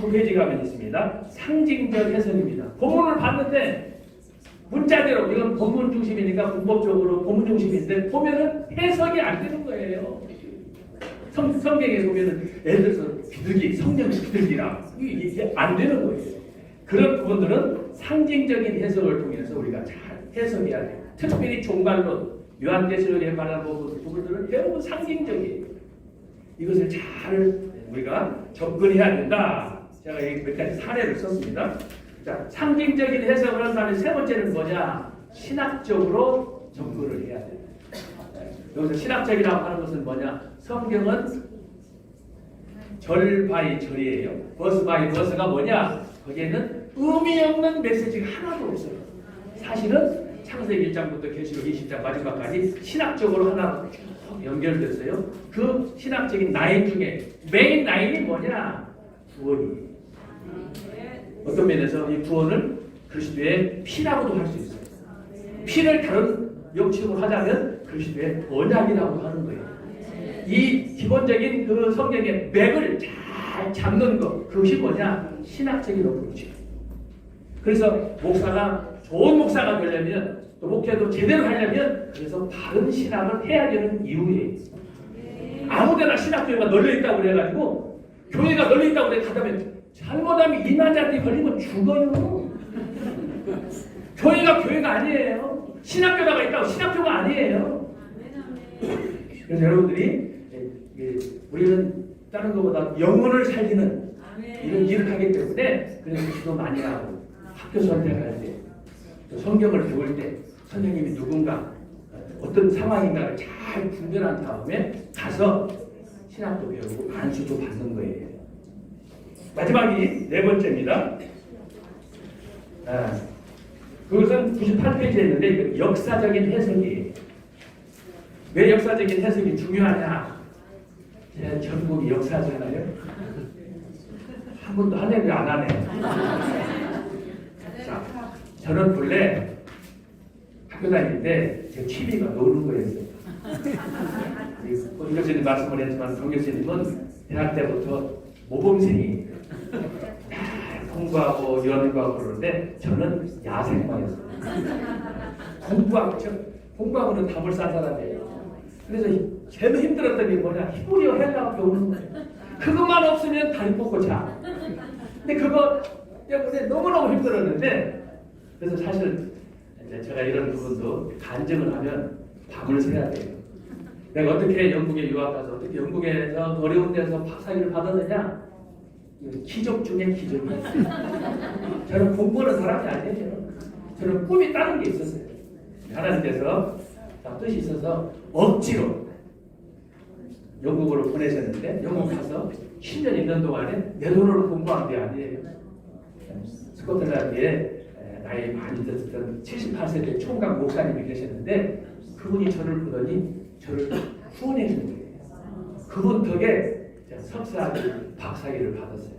9페이지 가면 있습니다. 상징적 해석입니다. 본문을 봤는데 문자대로 이건 본문 중심이니까 문법적으로 본문 중심인데 보면은 해석이 안 되는 거예요. 성경에 보면은 예를 들어서 비둘기, 성령의 비둘기라 이게 안 되는 거예요. 그런 부분들은 상징적인 해석을 통해서 우리가 잘 해석해야 돼요. 특별히 종말론, 요한계시록에 관한 부분들은 대부분 상징적이에요. 이것을 잘 우리가 접근해야 된다. 제가 여기 몇 가지 사례를 썼습니다. 자, 상징적인 해석을 한 다음에 세 번째는 뭐냐? 신학적으로 접근을 해야 돼요. 여기서 신학적이라고 하는 것은 뭐냐? 성경은 절 바이 절이에요. 버스 바이 버스가 뭐냐? 거기에는 의미 없는 메시지가 하나도 없어요. 사실은 창세기 1장부터 계시록 20장 마지막까지 신학적으로 하나 연결됐어요. 그 신학적인 라인 중에 메인 라인이 뭐냐? 구원이에요. 어떤 면에서 이 구원을 그리스도의 피라고도 할 수 있어요. 피를 다른 명칭으로 하자면 그리스도의 언약이라고 하는 거예요. 이 기본적인 그 성경의 맥을 잘 잡는 것, 그것이 뭐냐? 신학적인 어프로치. 그래서 목사가 좋은 목사가 되려면 또 목회도 제대로 하려면 그래서 바른 신학을 해야 되는 이유예요. 아무데나 신학교가 널려있다고 그래가지고 교회가 널려있다고 그래 가다면 잘못하면 이난자한테 걸리면 죽어요. 교회가 아니에요. 신학교가 있다고 신학교가 아니에요. 그래서 여러분들이 우리는 다른 것보다 영혼을 살리는 이런 일을 하기 때문에 그래서 기도 많이 하고 학교 선택할 때 또 성경을 배울 때 선생님이 누군가 어떤 상황인가를 잘 분별한 다음에 가서 신학도 배우고 안수도 받는 거예요. 마지막이 네 번째입니다. 그것은 98페이지에 있는데 역사적인 해석이에요. 왜 역사적인 해석이 중요하냐? 제 전공이 역사잖아요. 한 번도 한 얘기 안 하네. 자, 저는 본래 학교 다닐 때 제 취미가 노는 거였어요. 권 교수님 말씀을 했지만 권 교수님은 대학 때부터 모범생이 공부하고 연구하고 그러는데 저는 야생마였어요. 공부하고는 답을 싼 사람이에요. 그래서 제일 힘들었던 게 뭐냐? 히브리어 헬라어 배우는 거예요. 그것만 없으면 다리 뻗고 자. 근데 그거 때문에 너무너무 힘들었는데 그래서 사실 제가 이런 부분도 간증을 하면 밤을 새야 돼요. 내가 어떻게 영국에 유학 가서 어떻게 영국에서 어려운 데서 박사학위를 받았느냐? 기적 중에 기적이에요. 저는 공부하는 사람이 아니에요. 저는 꿈이 다른 게 있었어요. 하나님께서 뜻이 있어서 억지로 영국으로 보내셨는데 영국 가서 10년 있는 동안에 내 돈으로 공부한 게 아니에요. 스코틀랜드에 나이 많이 드셨던 78세 때 총각 목사님이 계셨는데 그분이 저를 보더니 저를 후원해 준 거예요. 그분 덕에 석사학위, 박사학위를 받았어요.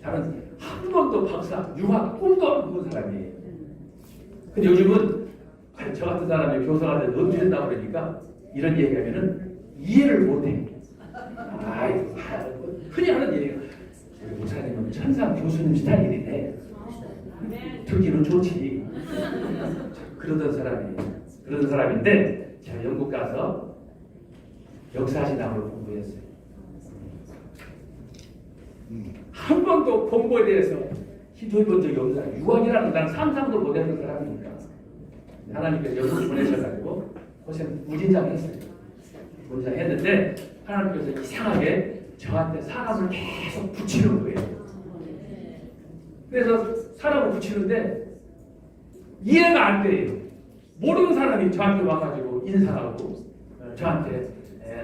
저는 한 번도 박사, 유학 꿈도 안 꾼 사람이에요. 근데 요즘은 저 같은 사람이 교사가 돼서 어떻게 된다고 그러니까 이런 얘기하면은 이해를 못해. 흔히 하는 얘기예요. 우리 목사님은 천상 교수님 스타일이네. 듣기는 좋지. 그러던 사람인데 제가 영국 가서 역사신학을 공부했어요. 한 번도 공부에 대해서 기도해본 적이 없어요. 유학이라는 난 상상도 못했던 사람이니까. 하나님께서 영국을 보내셔가지고 고생 무진장했어요. 무진장했는데 하나님께서 이상하게 저한테 사람을 계속 붙이는 거예요. 그래서 사람을 붙이는데 이해가 안 돼요. 모르는 사람이 저한테 와가지고 인사하고 저한테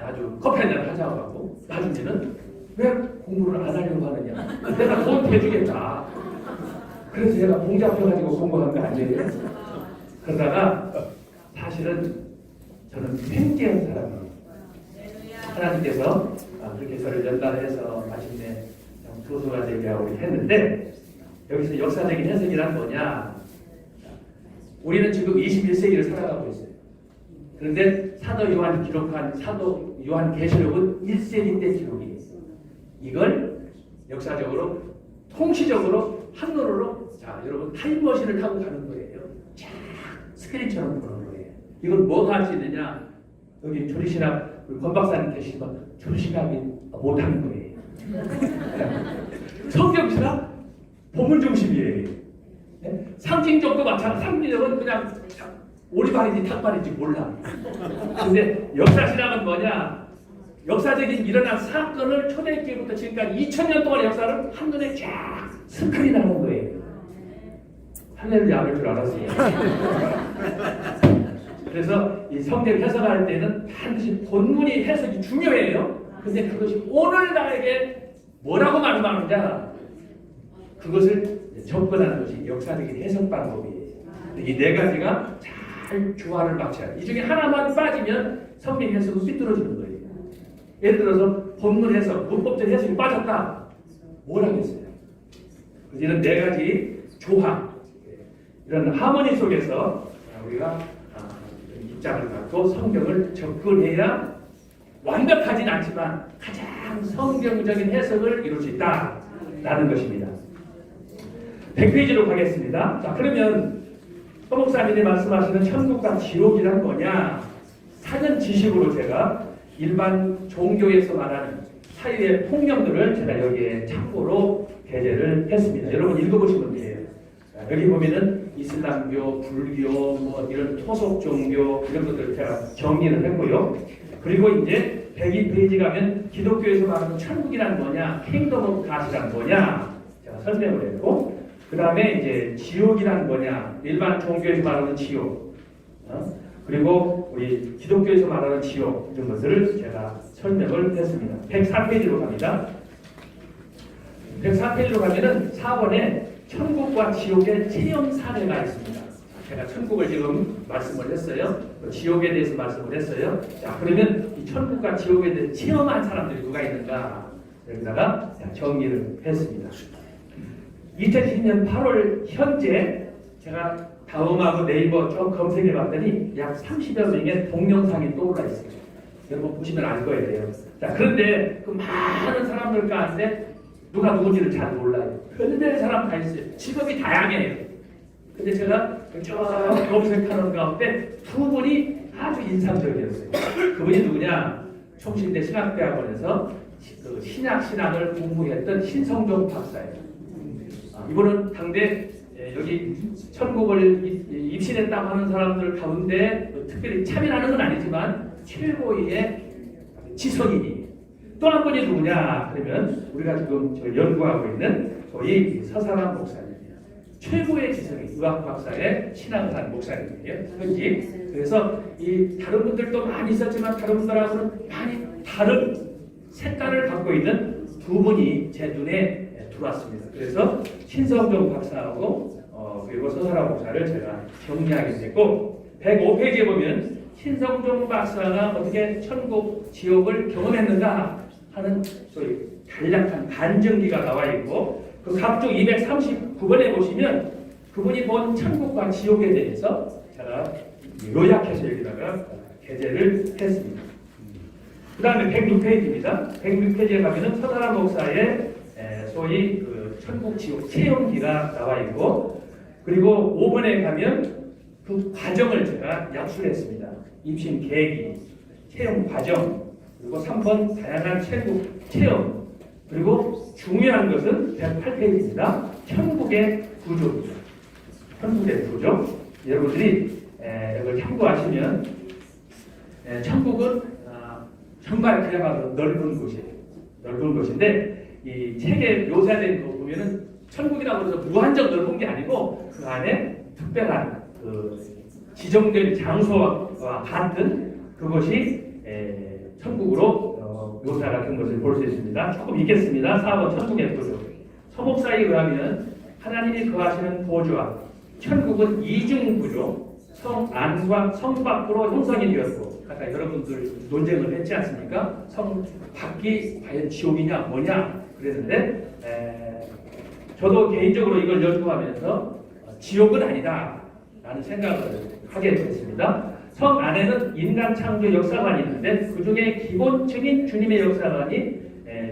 아주 커피 한잔 하자고 하고 나중에는 왜 공부를 안 하려고 하느냐? 내가 돈 대주겠다. 그래서 제가 봉잡혀가지고 공부한 거 아니에요? 그러다가 사실은 저는 팽개한 사람이에요. 하나님께서 그렇게 저를 연단해서 마침내 교수가 되게 하고 했는데 여기서 역사적인 해석이란 뭐냐? 우리는 지금 21세기를 살아가고 있어요. 그런데 사도 요한이 기록한 사도 요한 계시록은 1세기 때 기록이에요. 이걸 역사적으로 통시적으로 한눈으로 자 여러분 타임머신을 타고 가는 거예요. 쫙 스크린처럼 보는 거예요. 이건 뭐가 할 수 있느냐? 여기 조리신학 우리 권 박사님 계시면 조리신학이 못하는 거예요. 성경신학 보물 중심이에요. 네? 상징적도 마찬가지. 상징적은 그냥 오리발인지 닭발인지 몰라. 근데 역사신학은 뭐냐? 역사적인 일어난 사건을 초대교회부터 지금까지 2000년 동안의 역사를 한눈에 쫙 스크린하는 거예요. 할렐루야 할 줄 알았어요. 그래서 이 성경 해석할 때는 반드시 본문이 해석이 중요해요. 근데 그것이 오늘 나에게 뭐라고 말하느냐 그것을 접근하는 것이 역사적인 해석 방법이에요. 이 네 가지가 잘 조화를 맞춰야 돼요. 이 중에 하나만 빠지면 성경 해석은 삐뚤어지는 거예요. 예를 들어서 본문 해석, 문법적 해석이 빠졌다. 뭘 하겠어요? 이런 네 가지 조화, 이런 하모니 속에서 우리가 입장을 갖고 성경을 접근해야 완벽하진 않지만 가장 성경적인 해석을 이룰 수 있다라는 것입니다. 100페이지로 가겠습니다. 자, 그러면 서 목사님이 말씀하시는 천국과 지옥이란 뭐냐? 사전 지식으로 제가 일반 종교에서 말하는 사유의 통념들을 제가 여기에 참고로 게재를 했습니다. 여러분 읽어보시면 돼요. 자, 여기 보면은 이슬람교, 불교, 뭐 이런 토속 종교 이런 것들을 제가 정리를 했고요. 그리고 이제 102페이지 가면 기독교에서 말하는 천국이란 뭐냐, 킹덤 오브 갓이란 뭐냐 제가 설명을 했고, 그 다음에 이제 지옥이란 뭐냐, 일반 종교에서 말하는 지옥, 그리고 우리 기독교에서 말하는 지옥 이런 것들을 제가 설명을 했습니다. 104페이지로 갑니다. 104페이지로 가면은 4번에 천국과 지옥의 체험 사례가 있습니다. 제가 천국을 지금 말씀을 했어요. 지옥에 대해서 말씀을 했어요. 자, 그러면 이 천국과 지옥에 대해서 체험한 사람들이 누가 있는가? 여기다가 정리를 했습니다. 2010년 8월 현재 제가 다음하고 네이버 좀 검색해 봤더니 약 30여 명의 동영상이 떠올라 있어요. 여러분 보시면 알 거예요. 자, 그런데 그 많은 사람들 가운데 누가 누군지를 잘 몰라요. 별별 사람 다 있어요. 직업이 다양해요. 근데 제가 쭉 검색하는 가운데 두 분이 아주 인상적이었어요. 그분이 누구냐? 총신대 신학대학원에서 그 신학을 공부했던 신성종 박사예요. 이분은 당대 여기 천국을 입신했다고 하는 사람들 가운데 특별히 참여하는 건 아니지만 최고의 지성인이. 또 한 분이 누구냐? 그러면 우리가 지금 연구하고 있는 저희 서사람 목사님이에요. 최고의 지성인, 의학 박사의 신학을 한 목사님이에요. 현지. 그래서 이 다른 분들도 많이 있었지만 다른 분들하고는 많이 다른 색깔을 갖고 있는 두 분이 제 눈에 들어왔습니다. 그래서 신성종 박사하고 그리고 서사람 목사를 제가 정리하게 됐고, 105페이지에 보면 신성종 박사가 어떻게 천국, 지옥을 경험했는가 하는 소위 간략한 간증기가 나와 있고, 그 각종 239번에 보시면 그분이 본 천국과 지옥에 대해서 제가 요약해서 여기다가 게재를 했습니다. 그 다음에 106페이지입니다. 106페이지에 가면은 서사람 목사의 소위 그 천국, 지옥 체험기가 나와 있고, 그리고 5번에 가면 그 과정을 제가 약술했습니다. 입신 계기, 체험 과정, 그리고 3번 다양한 천국 체험, 그리고 중요한 것은 108페이지입니다. 천국의 구조입니다. 천국의 구조. 여러분들이 이걸 참고하시면 천국은 정말 그야말로 넓은 곳이에요. 넓은 곳인데 이 책에 묘사된 거 보면은 천국이라고 해서 무한정 넓은 게 아니고 그 안에 특별한 그 지정된 장소와 같은 그것이 천국으로 묘사가 된 것을 볼 수 있습니다. 조금 읽겠습니다. 4번 천국의 구조. 서목사에 의하면 하나님이 거하시는 보좌와 천국은 이중 구조, 성 안과 성 밖으로 형성이 되었고, 아까 여러분들 논쟁을 했지 않습니까? 성 밖이 과연 지옥이냐 뭐냐 그랬는데, 저도 개인적으로 이걸 연구하면서 지옥은 아니다 라는 생각을 하게 됐습니다. 성 안에는 인간 창조 역사관이 있는데 그 중에 기본적인 주님의 역사관이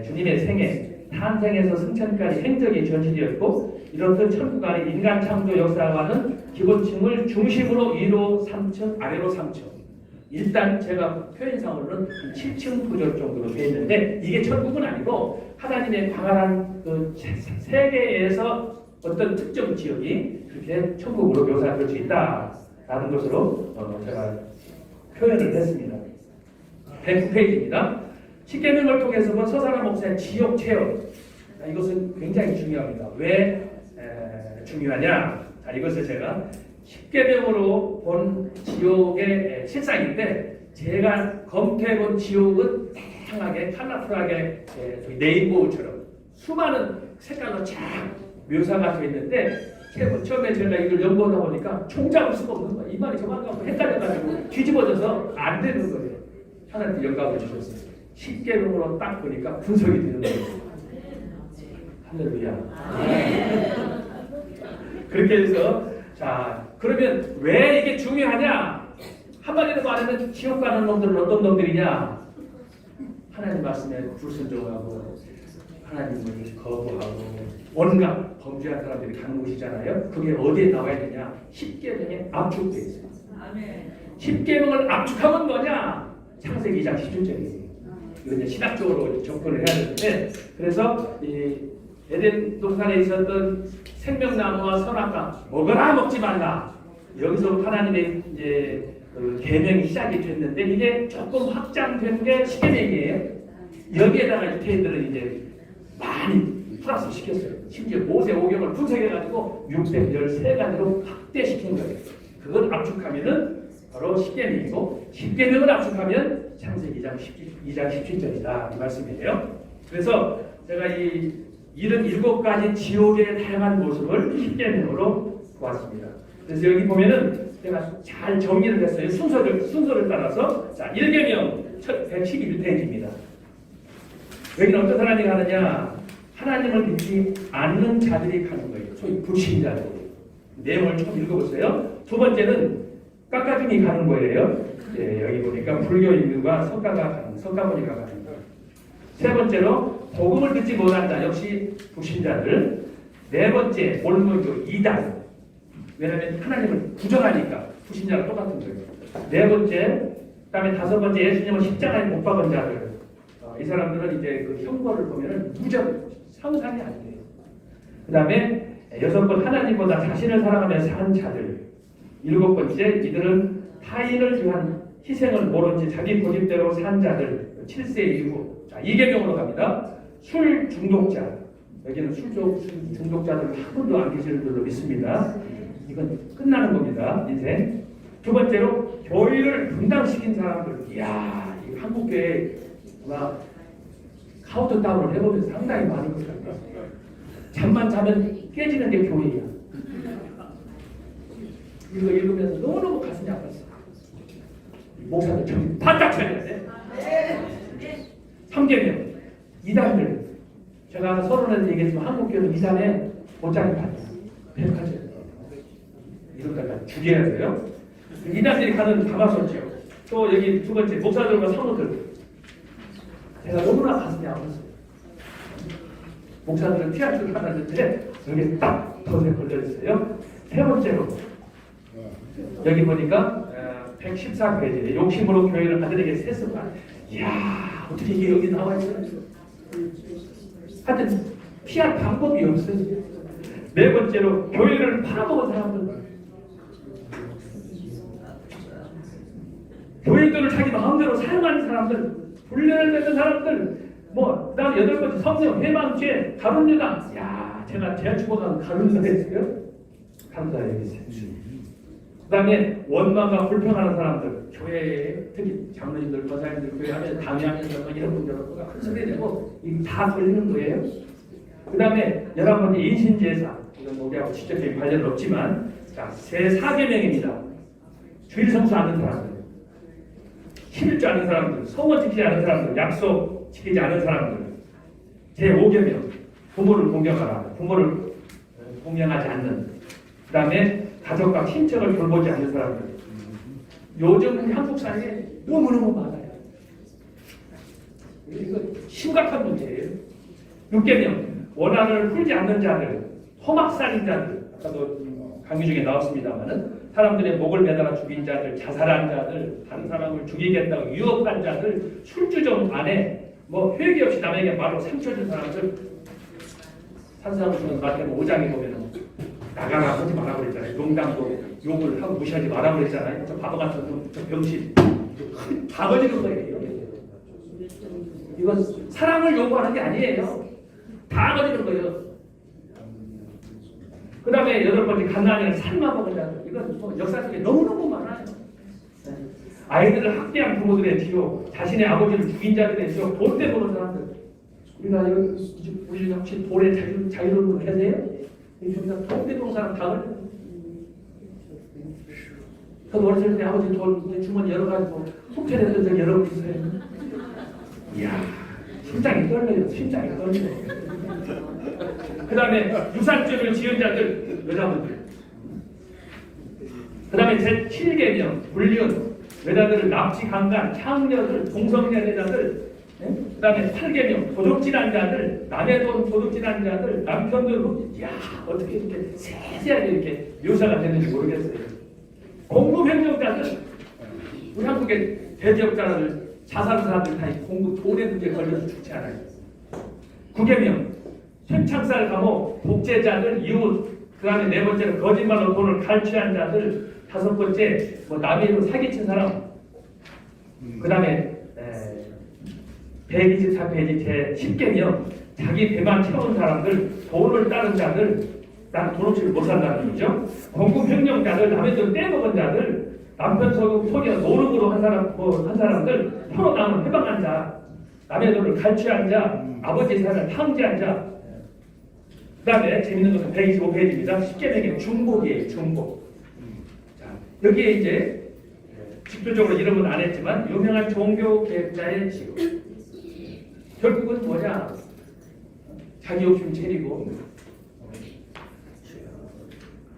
주님의 생애, 탄생에서 승천까지 행적이 전시되었고 이렇듯 천국 안의 인간 창조 역사와는 기본층을 중심으로 위로 3층, 아래로 3층. 일단 제가 표현상으로는 7층 구조 정도로 되어 있는데 이게 천국은 아니고 하나님의 광활한 그 세계에서 어떤 특정 지역이 그렇게 천국으로 묘사될 수 있다라는 것으로 제가 표현을 했습니다. 109페이지입니다. 십계명을 통해서 본 서사라 목사의 지옥 체험. 이것은 굉장히 중요합니다. 왜 중요하냐? 자, 이것을 제가 십계명으로 본 지옥의 실상인데 제가 검토해본 지옥은 다양하게 컬러풀하게 네이버처럼 수많은 색깔로 쫙 묘사가 되어 있는데 처음에 제가 이걸 연구하다 보니까 총잡을 수가 없는 거예요. 이 말이 저만 가고 헷갈려가지고 뒤집어져서 안 되는 거예요. 하나님 영감을 주셨어요. 십계명으로 딱 보니까 분석이 되는 거예요. 할렐루야. 그렇게 해서 자 그러면 왜 이게 중요하냐? 한마디로 말하면 지옥 가는 놈들은 어떤 놈들이냐? 하나님 말씀에 불순종하고 하나님을 거부하고 온갖 범죄한 사람들이 가는 곳이잖아요. 그게 어디에 나와야 되냐? 십계명에 압축되어 있어요. 십계명을 압축하면 뭐냐? 창세기 2장 17절이에요. 이건 이제 신학적으로 접근을 해야 되는데 그래서 이 에덴 동산에 있었던 생명나무와 선악과 먹어라 먹지 말라 여기서 하나님의 이제 계명이 시작이 됐는데 이게 조금 확장된 게 십계명이에요. 여기에다가 유태인들은 이제 많이 플러스 시켰어요. 심지어 모세오경을 분석해가지고 613가지로 확대시킨 거예요. 그걸 압축하면은 바로 십계명이고 십계명을 압축하면 창세기 2장 17절이다 이 말씀이에요. 그래서 제가 이 77가지 지옥의 다양한 모습을 십계명으로 보았습니다. 그래서 여기 보면은 제가 잘 정리를 했어요. 순서를 따라서 자 1계명 111페이지입니다. 여기는 어떤 사람이 가느냐? 하나님을 믿지 않는 자들이 가는 거예요. 소위 불신자들. 내용을 좀 읽어보세요. 두 번째는 깎아등이 가는 거예요. 예, 여기 보니까 불교인들과 석가모니가 가는 거예요. 세 번째로 복음을 듣지 못한다. 역시 불신자들. 네 번째 몰몬교 이단. 왜냐하면 하나님을 부정하니까 불신자랑 똑같은 거예요. 네 번째, 그다음에 다섯 번째 예수님을 십자가에 못 박은 자들. 이 사람들은 이제 그 형벌을 보면은 무적 상상이 안 돼요. 그다음에 여섯 번 하나님보다 자신을 사랑하며 산 자들. 일곱 번째 이들은 타인을 위한 희생을 모른 채 자기 고집대로 산 자들. 7세 이후. 자, 2계명으로 갑니다. 술 중독자. 여기는 술 중독자들 한 분도 안 계시는 줄로 믿습니다. 이건 끝나는 겁니다. 인생. 두 번째로 교회를 분당시킨 사람들. 이야, 이 한국교회 카운트다운을 해보면 상당히 많은 것 같아요. 잠만 자면 깨지는 게 교회야. 이거 읽으면서 너무너무 가슴이 아팠어. 목사들 정신 바짝 차려야 돼. 3계명 이단들. 제가 서론에서 얘기했지만 한국교회는 이단에 못자리 받아요. 백화점. 이런 데가 죽여야 돼요. 이단들이 가는 가마솥이요. 또 여기 두 번째 목사들과 사모들. 제가 너무나 가슴이 아팠어요. 목사들은 피할 줄 알았는데 여기 딱 덫에 걸려있어요. 세 번째로 여기 보니까 114페이지에 욕심으로 교회를 아들에게 세습한. 이야, 어떻게 이게 여기 나와 있어요? 하여튼 피할 방법이 없어요. 네 번째로 교회를 팔아먹은 사람들. 교회들을 자기 마음대로 사용하는 사람들, 훈련을 맺는 사람들, 그다음 여덟 번째 성령, 회망죄, 가룟유다. 야, 제가 죽어가는 가룟유다 했어요. 가룟유다 여기 있어요. 그다음에 원망과 불평하는 사람들, 교회에 특히 장로님들, 권사님들 교회 하면 강의하면서 이런 분들은 큰 소리 내고 이게 다 걸리는 거예요. 그다음에 11번째 인신제사. 이건 우리하고 직접적인 관련은 없지만 자, 제4계명입니다. 주일 성수 하는 사람들. 11조 아는 사람들, 성원 지키지 않은 사람들, 약속 지키지 않은 사람들. 제5계명, 부모를 공경하라. 부모를 공경하지 않는. 그 다음에 가족과 친척을 돌보지 않는 사람들. 요즘 한국 사회에 너무너무 많아요. 이거 심각한 문제예요. 6계명 원한을 풀지 않는 자들, 토막살인자들, 아까도 강의 중에 나왔습니다만은 사람들의 목을 매달아 죽인 자들, 자살한 자들, 다른 사람을 죽이겠다고 유혹한 자들, 술주정 안에 뭐 회개 없이 남에게 말로 상처 준 사람들, 산사람을 주는 마태복음 5장에 보면은 나가라 하지 말라고 그랬잖아요. 농담도 욕을 하고 무시하지 말라고 그랬잖아요. 저 바보 같은 놈, 저 병신, 다 거지는 거예요. 이건 사랑을 요구하는 게 아니에요. 다 거지는 거예요. 그 다음에 8번째 갓난이를 삶아먹은 자들. 이건 뭐 역사 속에 너무너무 많아요. 아이들을 학대한 부모들의 뒤로 자신의 아버지를 죽인 자들의 뒤로 돌대 보는 사람들. 우리가 우리 혹시 돌에 자유로운 분 계세요? 여기서 돌대 보는 사람 다 걸려. 저도 어렸을 때 아버지 돌 주머니 열어가지고 속죄됐던 적 여러 번 있어요. 이야, 심장이 떨려요. 심장이 떨려요. 그 다음에 유산죄를 지은 자들, 여자분들. 그 다음에 제7계명, 불륜, 여자들을 납치, 강간, 창녀들, 동성애자들. 그 다음에 8계명, 도둑질한 자들, 남의 돈 도둑질한 자들, 남편들, 이야, 어떻게 이렇게 세세하게 이렇게 묘사가 되는지 모르겠어요. 공급행정자들, 우리 한국의 대기업자들, 자산사들 다 공급 돈의 문제에 걸려서 죽지 않아요. 9계명, 쇠창살 감옥, 복제자들, 이웃, 그 다음에 4번째는 거짓말로 돈을 갈취한 자들, 5번째 뭐 남의 돈 사기친 사람, 그 다음에 124페이지 제10계명, 자기 배만 채운 사람들, 돈을 따른 자들, 난 돈 없이 못 산다는 얘기죠. 공급횡령자들, 남의 돈 떼먹은 자들, 남편 속여 노름으로 한 사람들, 혀로 남은 해방한 자, 남의 돈을 갈취한 자, 아버지 사람을 탕제한 자. 그 다음에 재밌는 것은 125페이지입니다. 10계명의 중복이에요. 중복. 자, 여기에 이제 직접적으로 이름은 안 했지만 유명한 종교개혁자의 지옥. 결국은 뭐냐? 자기 욕심 차리고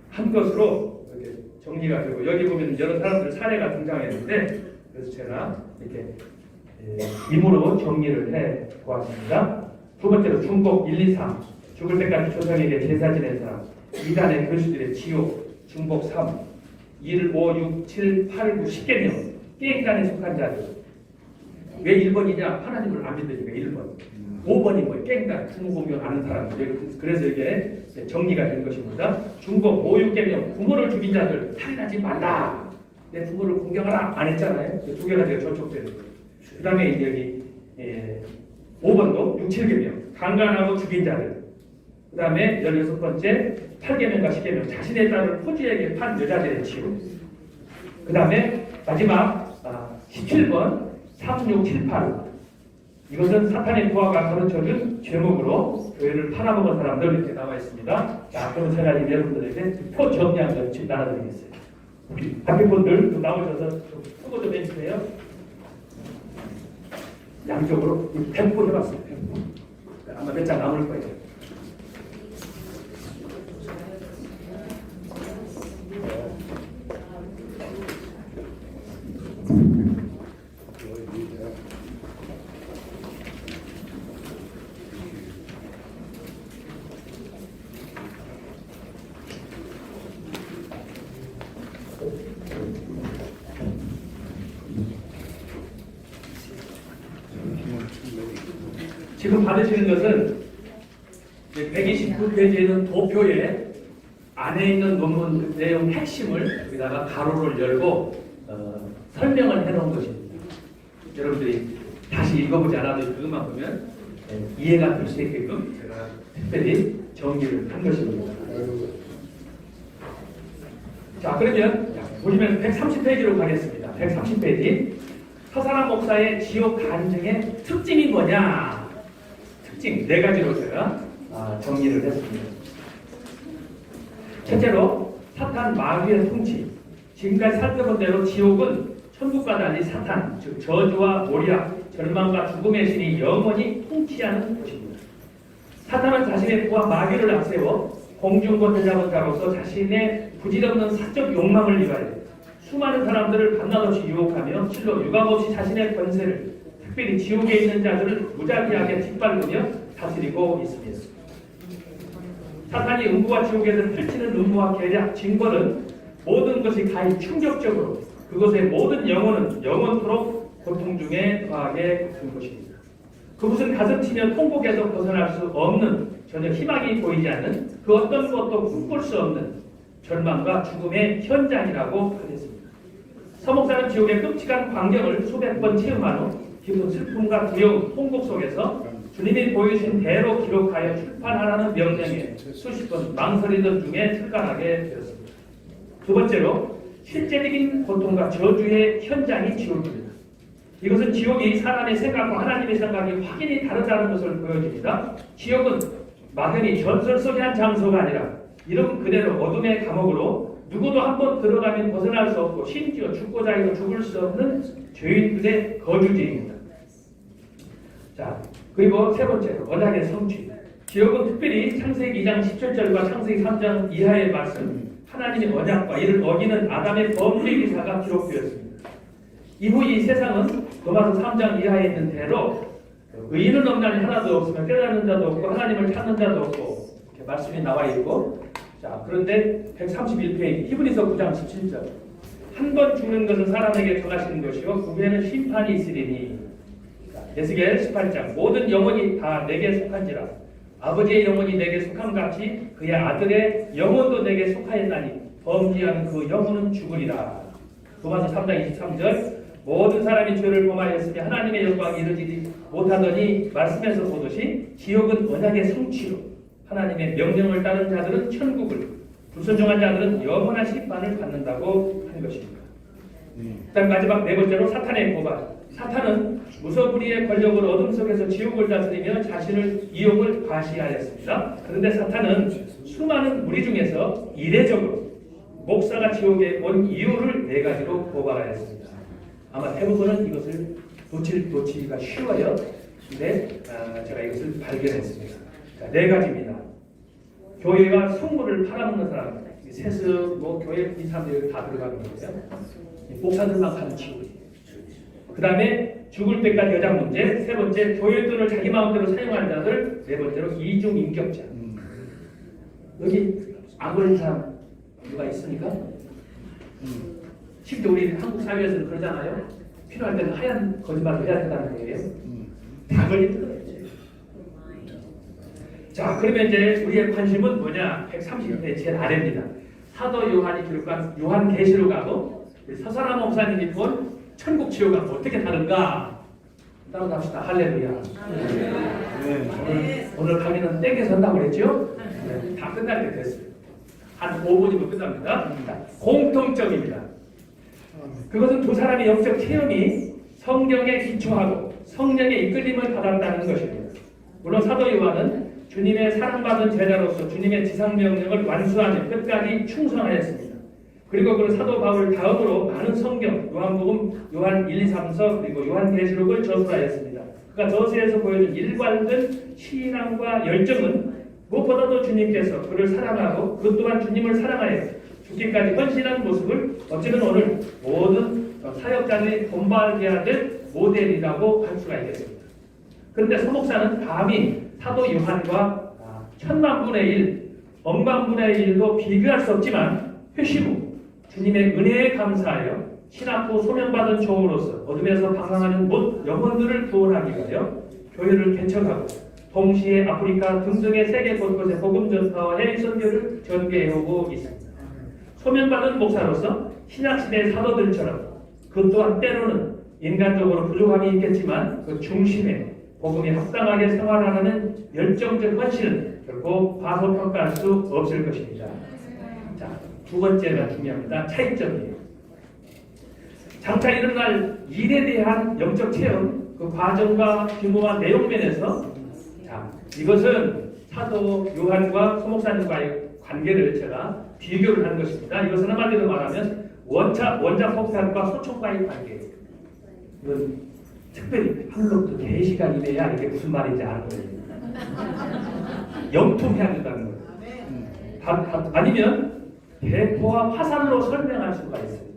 한 것으로 이렇게 정리가 되고, 여기 보면 여러 사람들 사례가 등장했는데, 그래서 제가 이렇게 임으로 정리를 해 보았습니다. 두 번째로 중복 1, 2, 3, 죽을 때까지 조상에게 제사 지낸 사람, 이단의 교수들의 지옥, 중복 3, 1, 5, 6, 7, 8, 9, 10계명, 게임단에 속한 자들. 왜 1번이냐? 하나님을 안 믿으니까 1번. 5번이 뭐예요? 깽단, 부모 공경하는 사람들. 그래서 이게 정리가 된 것입니다. 중복 5, 6계명, 부모를 죽인 자들 살인하지 말라. 내 부모를 공경하라 안 했잖아요. 두 개가 되어 저촉되는 거예요. 그 다음에 이제 여기 5번도 6, 7계명, 강간하고 죽인 자들. 그 다음에 16번째 8계명과 10계명, 자신의 딸을 포주에게 판 여자들의 치유. 그 다음에 마지막 17번 3, 6, 7, 8. 이것은 사탄의 부하가 가르쳐준 제목으로 교회를 팔아먹은 사람들 이렇게 나와 있습니다. 자, 그럼 제가 여러분들에게 표 정리한 걸 지금 나눠드리겠어요. 우리 학생분들 좀 나오셔서 수고 좀 해주세요. 양쪽으로 템포 해봤어요. 템포. 아마 몇 장 남을 거예요. 지금 받으시는 것은 129페이지에 있는 도표에 안에 있는 논문 내용 핵심을 여기다가 가로를 열고 설명을 해놓은 것입니다. 여러분들이 다시 읽어보지 않아도 그것만 보면 이해가 될 수 있게끔 제가 특별히 정리를 한 것입니다. 자, 그러면 보시면 130페이지로 가겠습니다. 130페이지. 서사람 목사의 지옥 간증의 특징이 뭐냐? 특징 4가지로 제가 정리를 했습니다. 첫째로 사탄 마귀의 통치. 지금까지 살펴본 대로 지옥은 천국과 달리 사탄, 즉 저주와 모략, 절망과 죽음의 신이 영원히 통치하는 곳입니다. 사탄은 자신의 부하 마귀를 앞세워 공중권 대자본자로서 자신의 부질없는 사적 욕망을 위하여 수많은 사람들을 밤낮없이 유혹하며 실로 유감없이 자신의 권세를, 특별히 지옥에 있는 자들을 무작위하게 짓밟으며 다스리고 있습니다. 사탄이 음부와 지옥에서 펼치는 음모와 계략, 징벌은 모든 것이 가히 충격적으로 그것의 모든 영혼은 영원토록 고통 중에 더하게 된 것입니다. 그것은 가슴치며 통곡에서 벗어날 수 없는 전혀 희망이 보이지 않는 그 어떤 것도 꿈꿀 수 없는 절망과 죽음의 현장이라고 하겠습니다. 서목사는 지옥의 끔찍한 광경을 수백 번 체험한 후 깊은 슬픔과 두려움, 통곡 속에서 주님이 보여주신 대로 기록하여 출판하라는 명령에 수십 번 망설이던 중에 출간하게 되었습니다. 두 번째로 실제적인 고통과 저주의 현장이 지옥입니다. 이것은 지옥이 사람의 생각과 하나님의 생각이 확연히 다르다는 것을 보여줍니다. 지옥은 막연히 전설 속의 한 장소가 아니라 이름 그대로 어둠의 감옥으로 누구도 한번 들어가면 벗어날 수 없고 심지어 죽고자 해도 죽을 수 없는 죄인들의 거주지입니다. 자, 그리고 세 번째로 언약의 성취. 지옥은 특별히 창세기 2장 17절과 창세기 3장 이하의 말씀, 하나님의 언약과 이를 어기는 아담의 범죄 기사가 기록되었습니다. 이후 이 세상은 로마서 3장 이하에 있는 대로 의인은 없나니 하나도 없으며 깨닫는 자도 없고 하나님을 찾는 자도 없고 이렇게 말씀이 나와 있고, 자, 그런데 131페이지 히브리서 9장 17절 한 번 죽는 것은 사람에게 정하시는 것이요 그 후에는 심판이 있으리니. 에스겔 18장 모든 영혼이 다 내게 속한지라 아버지의 영혼이 내게 속함 같이 그의 아들의 영혼도 내게 속하였나니 범죄하는 그 영혼은 죽으리라. 로마서 3장 23절 모든 사람이 죄를 범하였으며 하나님의 영광이 이르지 못하더니 말씀에서 보듯이 지옥은 언약의 성취로 하나님의 명령을 따른 자들은 천국을, 불순종한 자들은 영원한 심판을 받는다고 한 것입니다. 그다음 마지막 네 번째로 사탄의 고발. 사탄은 무서부리의 권력을 어둠 속에서 지옥을 다스리며 자신을 이용을 과시하였습니다. 그런데 사탄은 수많은 무리 중에서 이례적으로 목사가 지옥에 온 이유를 네 가지로 고발하였습니다. 아마 대부분은 이것을 놓치기가 쉬워요. 근데 제가 이것을 발견했습니다. 자, 네 가지입니다. 교회와 성물을 팔아먹는 사람, 세습, 교회 이 사람들이 다 들어가는 거예요. 목사들만 가는 지옥이에요. 그 다음에 죽을 때까지 여자 문제, 세 번째 교회 돈을 자기 마음대로 사용하는 자들, 네 번째로 이중 인격자. 여기 안 걸린 사람 누가 있습니까? 실제 우리 한국 사회에서는 그러잖아요. 필요할 때는 하얀 거짓말을 해야 된다는 거예요. 다 걸린 거예요. 자, 그러면 이제 우리의 관심은 뭐냐? 130회 제일 아래입니다. 사도 요한이 기록한 요한계시록하고 서사람 목사님이 본 천국 지옥하고 어떻게 다른가? 따로 갑시다. 할렐루야. 오늘 강의는 땡겨서 한다고 그랬죠? 네, 다 끝날 때 됐어요. 한 5분이면 끝납니다. 공통점입니다. 그것은 두 사람의 영적 체험이 성경에 기초하고 성령의 이끌림을 받았다는 것입니다. 물론 사도 요한은 주님의 사랑받은 제자로서 주님의 지상명령을 완수하며 끝까지 충성하였습니다. 그리고 그 사도 바울 다음으로 많은 성경, 요한복음, 요한 1, 2, 3서 그리고 요한계시록을 저술하였습니다. 그가 저서에서 보여준 일관된 신앙과 열정은 무엇보다도 주님께서 그를 사랑하고 그 또한 주님을 사랑하여 죽기까지 헌신한 모습을 어쩌면 오늘 모든 사역자들이 본받게 할 모델이라고 할 수가 있겠습니다. 그런데 서목사는 감히 사도 요한과 1000만분의 1, 억만분의 1도 비교할 수 없지만 회심 후 주님의 은혜에 감사하여 신학 후 소명받은 종으로서 어둠에서 방황하는 못 영혼들을 구원하기 위하여 교회를 개척하고 동시에 아프리카 등등의 세계 곳곳에 복음 전파와 해외 선교를 전개해오고 있습니다. 소명받은 목사로서 신약시대 사도들처럼 그 또한 때로는 인간적으로 부족함이 있겠지만 그 중심에 복음이 합당하게 생활하는 열정적 헌신은 결코 과소평가할 수 없을 것입니다. 자, 두 번째가 중요합니다. 차이점이에요. 장차 일어날 일에 대한 영적 체험, 그 과정과 규모와 내용 면에서 자, 이것은 사도 요한과 소목사님과의 관계를 제가 비교를 한 것입니다. 이것은 한마디로 말하면 원자 폭탄과 소총과의 관계예요. 이건 특별히 하늘로부터 계시가 임해야 이게 무슨 말인지 아는 거예요. 영통해야 된다는 거예요. 아니면 대포와 화살로 설명할 수가 있어요.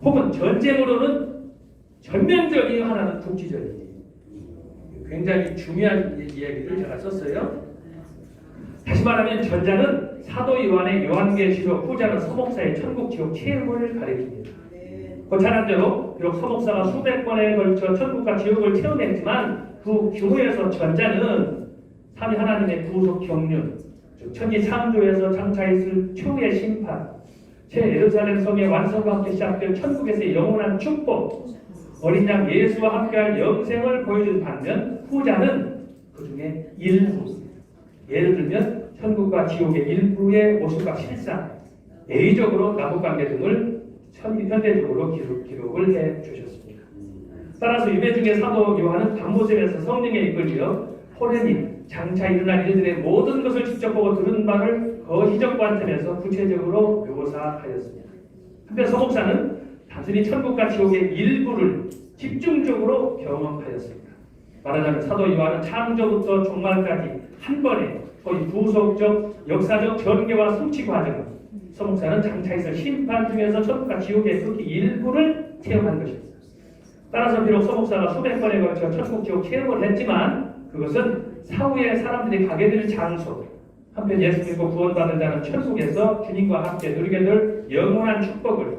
혹은 전쟁으로는 전면적인 하나는 국지전이에요. 굉장히 중요한 이야기를 제가 썼어요. 다시 말하면 전자는 사도 요한의 요한계시록, 후자는 서목사의 천국 지옥 체험을 가리킵니다. 고찬한 대로 비록 서목사가 수백 번에 걸쳐 천국과 지옥을 체험했지만 그 경우에서 전자는 삼위 하나님의 구속 경륜, 즉 천지 창조에서 장차 있을 최후의 심판, 새 예루살렘 성의 완성과 함께 시작될 천국에서의 영원한 축복, 어린 양 예수와 함께할 영생을 보여준 반면 후자는 그 중에 일부, 예를 들면 천국과 지옥의 일부의 모습과 실상, 예의적으로 남북관계 등을 현대적으로 기록을 해 주셨습니다. 따라서 유배 중에 사도 요한은 밤모습에서 성령에 이끌려 호련히 장차 일어날 일들의 모든 것을 직접 보고 들은 바를 거시적 관점에서 구체적으로 묘사하였습니다. 한편 서목사는 단순히 천국과 지옥의 일부를 집중적으로 경험하였습니다. 말하자면 사도 요한은 창조부터 종말까지 한 번에 거의 구속적, 역사적 전개와 성취 과정을, 서목사는 장차 있을 심판 중에서 천국과 지옥의 극히 일부를 체험한 것입니다. 따라서 비록 서목사가 수백 번에 걸쳐 천국, 지옥 체험을 했지만 그것은 사후에 사람들이 가게 될 장소, 한편 예수 믿고 구원받은 자는 천국에서 주님과 함께 누리게 될 영원한 축복을,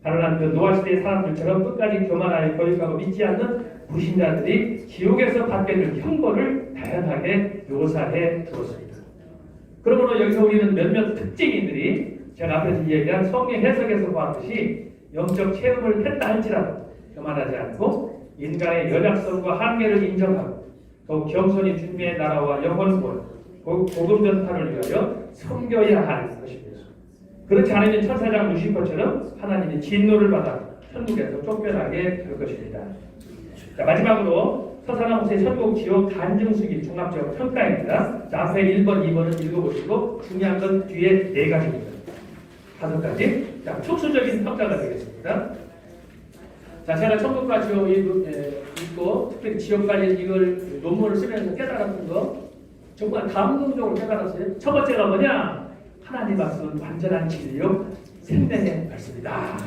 다른 한편 노아시대의 사람들처럼 끝까지 교만하여 거역하고 믿지 않는 불신자들이 지옥에서 받게 될 형벌을 다양하게 묘사해 두었습니다. 그러므로 여기서 우리는 몇몇 특징인들이 제가 앞에서 얘기한 성경 해석에서 보았듯이 영적 체험을 했다 할지라도 교만하지 않고 인간의 연약성과 한계를 인정하고 더욱 겸손히 주님의 나라와 영혼권, 복음 전파를 위하여 섬겨야 할 것입니다. 그렇지 않으면 천사장 루시퍼처럼 하나님의 진노를 받아 천국에서 쫓겨나게 될 것입니다. 자, 마지막으로 서사나 목사의 천국 지옥 간증수기 종합적 평가입니다. 자, 앞에 1번, 2번은 읽어보시고 중요한 건 뒤에 4가지입니다. 5가지. 자, 촉수적인 평가가 되겠습니다. 자, 제가 천국과 지옥 읽고 특별히 지옥까지 이걸 논문을 쓰면서 깨달았던 거 정말 감동적으로 깨달았어요. 첫 번째가 뭐냐? 하나님 말씀은 완전한 진리요 생명의 말씀이다.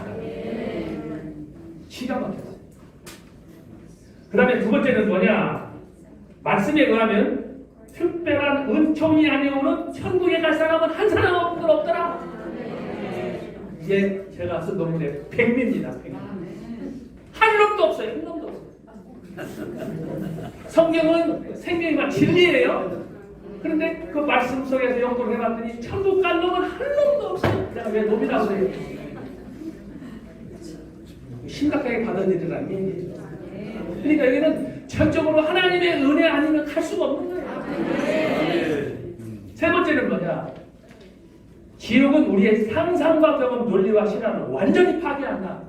기가 막혔어요. 그 다음에 두 번째는 뭐냐? 말씀에 의하면 특별한 은총이 아니오는 천국에 갈 사람은 한 사람 없더라. 이게 제가 쓴 논문의 백미입니다. 백미. 한 놈도 없어요. 한 놈도 없어요. 성경은 생명과 진리예요. 그런데 그 말씀 속에서 연구를 해봤더니 천국 갈 놈은 한 놈도 없어요. 내가 왜 놈이라고 그래요? 심각하게 받아들이라는 얘기죠. 그러니까 여기는 전적으로 하나님의 은혜 아니면 갈 수가 없는 거예요. 세 번째는 뭐냐? 지옥은 우리의 상상과 경험, 논리와 신앙을 완전히 파괴한다.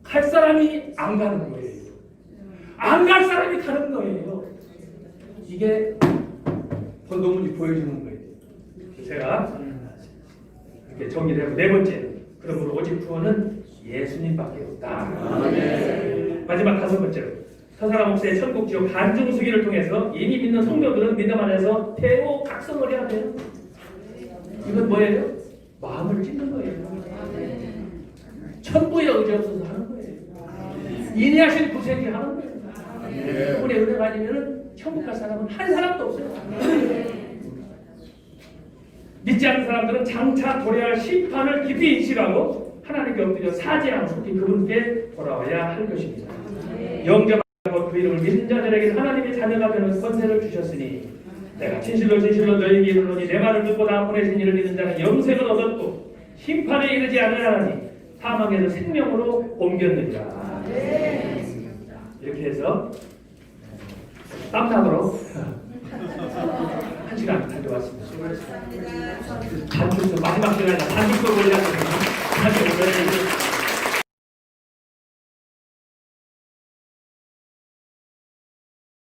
갈 사람이 안 가는 거예요. 안 갈 사람이 가는 거예요. 이게 본도문이 보여주는 거예요. 제가 이렇게 정리를 하고 네 번째, 그러므로 오직 구원은 예수님밖에 없다. 마지막 5번째로 서사라 목사의 천국 지옥 간증수기를 통해서 이미 믿는 성도들은 믿음 안에서 대오 각성을 해야 돼요. 이건 뭐예요? 마음을 찢는 거예요. 천부의 의지 없어서 하는 거예요. 인내하신 구세기 하는 거예요. 그분의 은혜가 아니면 천국 갈 사람은 한 사람도 없어요. 믿지 않는 사람들은 장차 도래할 심판을 깊이 인식하고 하나님께 엎드려 사죄하고 속히 그분께 돌아와야 할 것입니다. 영접하고 그 이름을 믿는 자들에게 하나님의 자녀가 되는 권세를 주셨으니 내가 진실로 너희에게 이르노니 내 말을 듣고 나 보내신 이를 믿는 자는 영생을 얻었고 심판에 이르지 않으리니 사망에서 생명으로 옮겼느니라. 이렇게 해서 땀나도록 1시간 가져왔습니다. 수고하셨습니다. 단축서 마지막 시간에 단축서 올려야 되거든요.